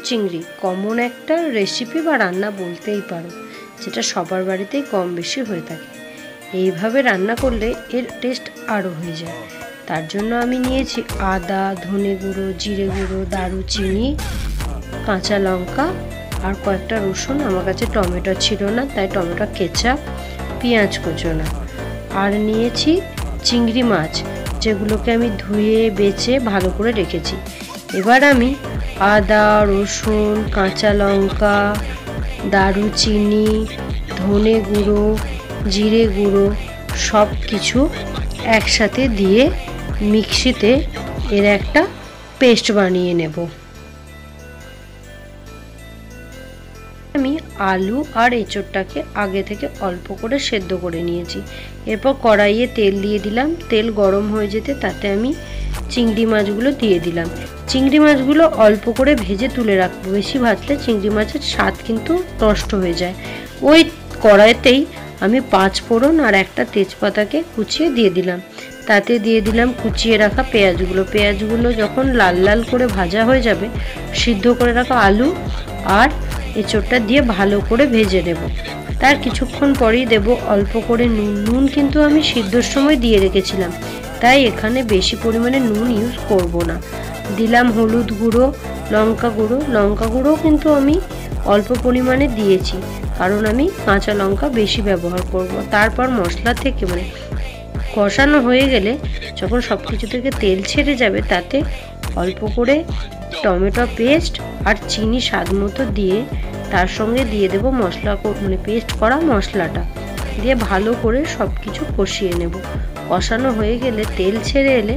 চিংড়ি কমন একটা রেসিপি বা রান্না বলতেই পারো, যেটা সবার বাড়িতেই কম বেশি হয়ে থাকে। এইভাবে রান্না করলে এর টেস্ট আরও হয়ে যায়। তার জন্য আমি নিয়েছি আদা, ধনে গুঁড়ো, জিরে গুঁড়ো, দারুচিনি, কাঁচা লঙ্কা আর কয়েকটা রসুন। আমার কাছে টমেটো ছিল না, তাই টমেটো কেচাপ, পেঁয়াজ কুচোনা। আর নিয়েছি চিংড়ি মাছ, যেগুলোকে আমি ধুয়ে বেছে ভালো করে রেখেছি। এবার আমি আদা, রসুন, কাঁচা লঙ্কা, দারুচিনি, ধনে গুঁড়ো, জিরে গুঁড়ো সব কিছু একসাথে দিয়ে মিক্সিতে এর একটা পেস্ট বানিয়ে নেব। আমি আলু আর এঁচোড়টাকে আগে থেকে অল্প করে সেদ্ধ করে নিয়েছি। এরপর কড়াইয়ে তেল দিয়ে দিলাম। তেল গরম হয়ে যেতে তাতে আমি চিংড়ি মাছগুলো দিয়ে দিলাম। চিংড়ি মাছগুলো অল্প করে ভেজে তুলে রাখবো, বেশি ভাজলে চিংড়ি মাছের স্বাদ কিন্তু নষ্ট হয়ে যায়। ওই কড়াইতেই আমি 5 ফোড়ন আর একটা তেজপাতাকে কুচিয়ে দিয়ে দিলাম। তাতে দিয়ে দিলাম কুচিয়ে রাখা পেঁয়াজগুলো। পেঁয়াজগুলো যখন লাল লাল করে ভাজা হয়ে যাবে, সিদ্ধ করে রাখা আলু আর এঁচোড়টা দিয়ে ভালো করে ভেজে নেব। তার কিছুক্ষণ পরেই দেব অল্প করে নুন। নুন কিন্তু আমি সিদ্ধর সময় দিয়ে রেখেছিলাম, তাই এখানে বেশি পরিমাণে নুন ইউজ করব না। দিলাম হলুদ গুঁড়ো, লঙ্কা গুঁড়ো। লঙ্কা গুঁড়ো কিন্তু আমি অল্প পরিমাণে দিয়েছি, কারণ আমি কাঁচা লঙ্কা বেশি ব্যবহার করব। তারপর মশলা থেকে কষানো হয়ে গেলে যখন সব কিছু থেকে তেল ছেড়ে যাবে, তাতে অল্প করে টমেটো পেস্ট আর চিনি স্বাদ মতো দিয়ে তার সঙ্গে দিয়ে দেব মশলা পেস্ট করা মশলাটা দিয়ে ভালো করে সব কিছু কষিয়ে নেব। কষানো হয়ে গেলে তেল ছেড়ে এলে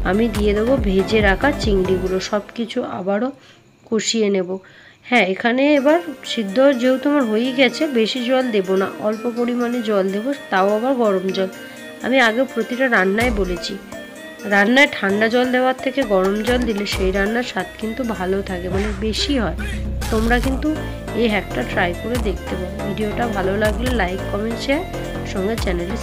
আমি দিয়ে দেবো ভেজে রাখা চিংড়িগুলো। সব কিছু আবারও কষিয়ে নেব। হ্যাঁ, এখানে এবার সিদ্ধ যেহেতু আমার হয়ে গেছে, বেশি জল দেব না, অল্প পরিমাণে জল দেব, তাও আবার গরম জল। আমি আগে প্রতিটা রান্নায় বলেছি, রান্নায় ঠান্ডা জল দেওয়ার থেকে গরম জল দিলে সেই রান্নার স্বাদ কিন্তু ভালো থাকে, বেশি হয়। তোমরা কিন্তু এই হ্যাকটা ট্রাই করে দেখতে পারো। ভিডিওটা ভালো লাগলে লাইক, কমেন্ট, শেয়ার, সঙ্গে চ্যানেলে